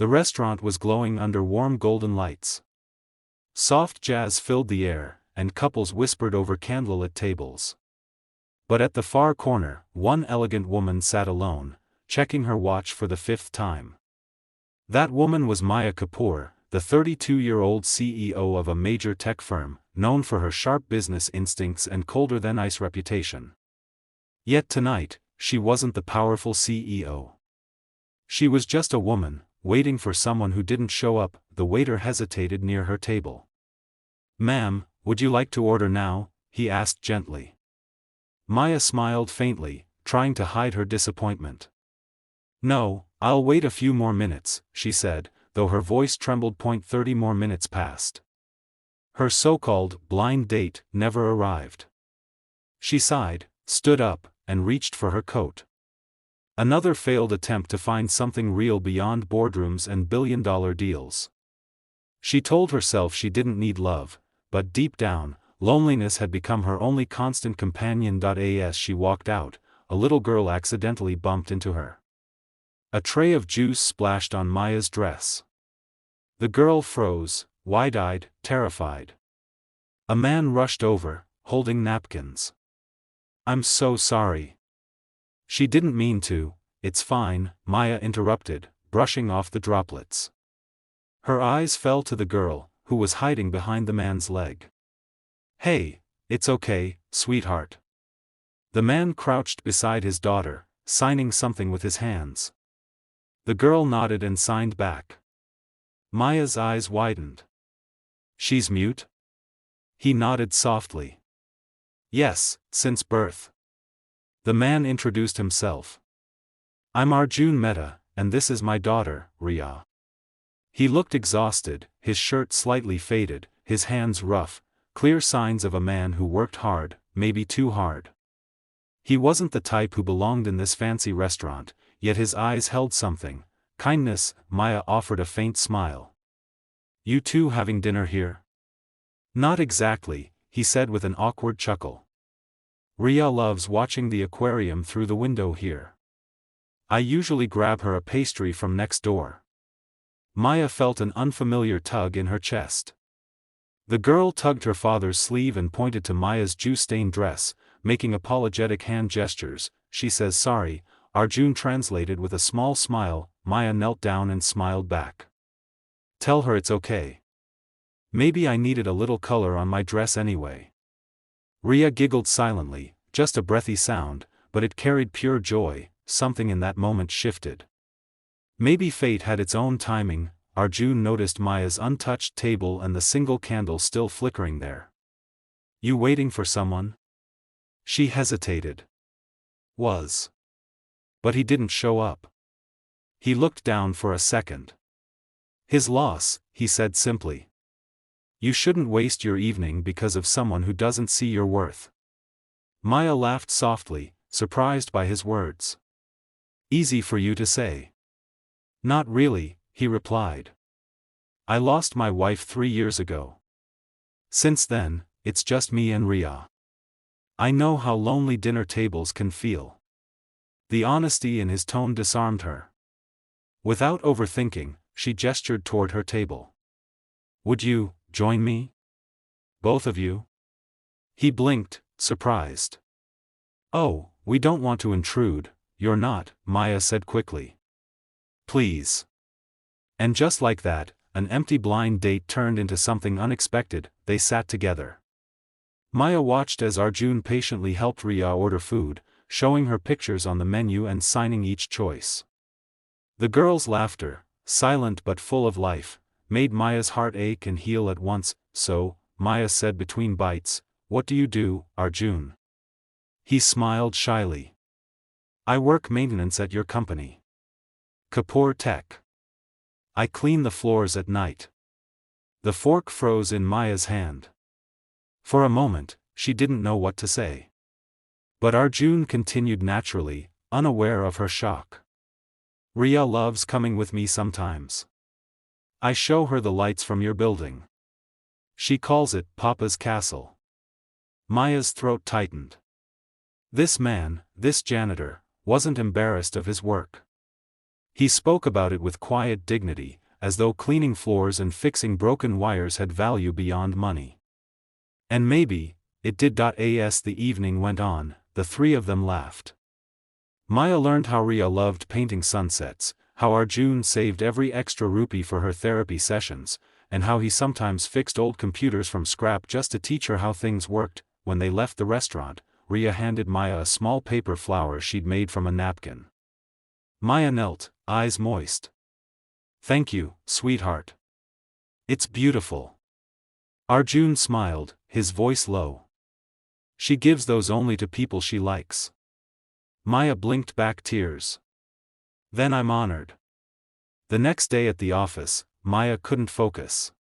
The restaurant was glowing under warm golden lights. Soft jazz filled the air, and couples whispered over candlelit tables. But at the far corner, one elegant woman sat alone, checking her watch for the 5th time. That woman was Maya Kapoor, the 32-year-old CEO of a major tech firm, known for her sharp business instincts and colder-than-ice reputation. Yet tonight, she wasn't the powerful CEO. She was just a woman, waiting for someone who didn't show up. The waiter hesitated near her table. "Ma'am, would you like to order now?" he asked gently. Maya smiled faintly, trying to hide her disappointment. "No, I'll wait a few more minutes," she said, though her voice trembled. 30 more minutes passed. Her so-called blind date never arrived. She sighed, stood up, and reached for her coat. Another failed attempt to find something real beyond boardrooms and billion-dollar deals. She told herself she didn't need love, but deep down, loneliness had become her only constant companion. As she walked out, a little girl accidentally bumped into her. A tray of juice splashed on Maya's dress. The girl froze, wide-eyed, terrified. A man rushed over, holding napkins. "I'm so sorry." "She didn't mean to." "It's fine," Maya interrupted, brushing off the droplets. Her eyes fell to the girl, who was hiding behind the man's leg. "Hey, it's okay, sweetheart." The man crouched beside his daughter, signing something with his hands. The girl nodded and signed back. Maya's eyes widened. "She's mute?" He nodded softly. "Yes, since birth." The man introduced himself. "I'm Arjun Mehta, and this is my daughter, Riya." He looked exhausted, his shirt slightly faded, his hands rough, clear signs of a man who worked hard, maybe too hard. He wasn't the type who belonged in this fancy restaurant, yet his eyes held something. Kindness. Maya offered a faint smile. "You two having dinner here?" "Not exactly," he said with an awkward chuckle. "Riya loves watching the aquarium through the window here. I usually grab her a pastry from next door." Maya felt an unfamiliar tug in her chest. The girl tugged her father's sleeve and pointed to Maya's juice-stained dress, making apologetic hand gestures. "She says sorry," Arjun translated with a small smile. Maya knelt down and smiled back. "Tell her it's okay. Maybe I needed a little color on my dress anyway." Riya giggled silently, just a breathy sound, but it carried pure joy. Something in that moment shifted. Maybe fate had its own timing. Arjun noticed Maya's untouched table and the single candle still flickering there. "You waiting for someone?" She hesitated. "Was. But he didn't show up." He looked down for a second. "His loss," he said simply. "You shouldn't waste your evening because of someone who doesn't see your worth." Maya laughed softly, surprised by his words. "Easy for you to say." "Not really," he replied. "I lost my wife 3 years ago. Since then, it's just me and Riya. I know how lonely dinner tables can feel." The honesty in his tone disarmed her. Without overthinking, she gestured toward her table. "Would you join me? Both of you?" He blinked, surprised. "Oh, we don't want to intrude, you're not," Maya said quickly. "Please." And just like that, an empty blind date turned into something unexpected. They sat together. Maya watched as Arjun patiently helped Riya order food, showing her pictures on the menu and signing each choice. The girl's laughter, silent but full of life, made Maya's heart ache and heal at once. "So," Maya said between bites, "what do you do, Arjun?" He smiled shyly. "I work maintenance at your company. Kapoor Tech. I clean the floors at night." The fork froze in Maya's hand. For a moment, she didn't know what to say. But Arjun continued naturally, unaware of her shock. "Riya loves coming with me sometimes. I show her the lights from your building. She calls it Papa's Castle." Maya's throat tightened. This man, this janitor, wasn't embarrassed of his work. He spoke about it with quiet dignity, as though cleaning floors and fixing broken wires had value beyond money. And maybe, it did. As the evening went on, the three of them laughed. Maya learned how Ria loved painting sunsets, how Arjun saved every extra rupee for her therapy sessions, and how he sometimes fixed old computers from scrap just to teach her how things worked. When they left the restaurant, Ria handed Maya a small paper flower she'd made from a napkin. Maya knelt, eyes moist. "Thank you, sweetheart. It's beautiful." Arjun smiled, his voice low. "She gives those only to people she likes." Maya blinked back tears. "Then I'm honored." The next day at the office, Maya couldn't focus.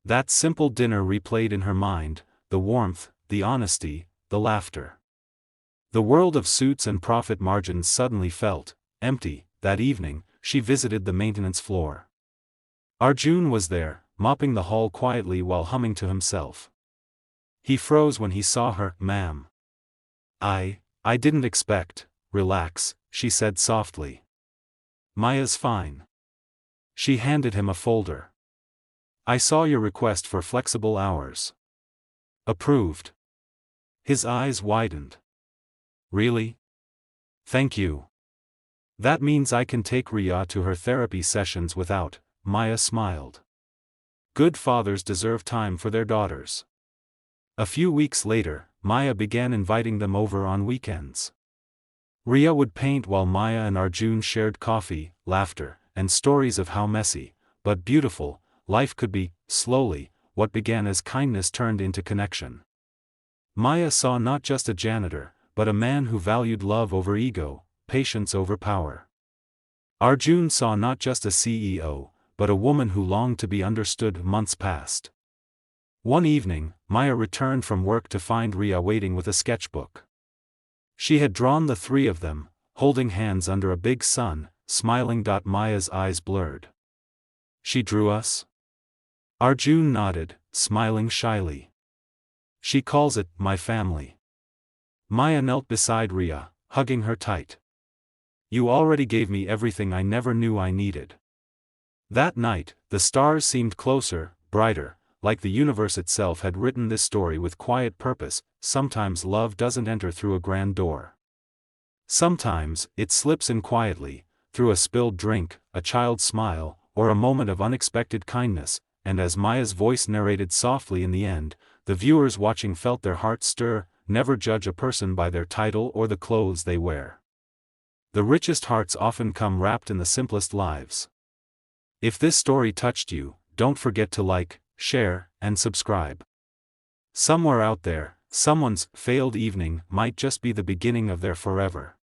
That simple dinner replayed in her mind, the warmth, the honesty, the laughter. The world of suits and profit margins suddenly felt empty. That evening, she visited the maintenance floor. Arjun was there, mopping the hall quietly while humming to himself. He froze when he saw her. "Ma'am. I didn't expect." "Relax," she said softly. "Maya's fine." She handed him a folder. "I saw your request for flexible hours." "Approved." His eyes widened. "Really? Thank you. That means I can take Ria to her therapy sessions without." Maya smiled. Good fathers deserve time for their daughters. A few weeks later, Maya began inviting them over on weekends. Ria would paint while Maya and Arjun shared coffee, laughter, and stories of how messy, but beautiful, life could be. Slowly, what began as kindness turned into connection. Maya saw not just a janitor, but a man who valued love over ego, patience over power. Arjun saw not just a CEO, but a woman who longed to be understood. Months passed. One evening, Maya returned from work to find Ria waiting with a sketchbook. She had drawn the three of them, holding hands under a big sun, smiling. Maya's eyes blurred. "She drew us?" Arjun nodded, smiling shyly. "She calls it my family." Maya knelt beside Ria, hugging her tight. "You already gave me everything I never knew I needed." That night, the stars seemed closer, brighter, like the universe itself had written this story with quiet purpose. Sometimes love doesn't enter through a grand door. Sometimes, it slips in quietly, through a spilled drink, a child's smile, or a moment of unexpected kindness. And as Maya's voice narrated softly in the end, the viewers watching felt their hearts stir. Never judge a person by their title or the clothes they wear. The richest hearts often come wrapped in the simplest lives. If this story touched you, don't forget to like, share, and subscribe. Somewhere out there, someone's failed evening might just be the beginning of their forever.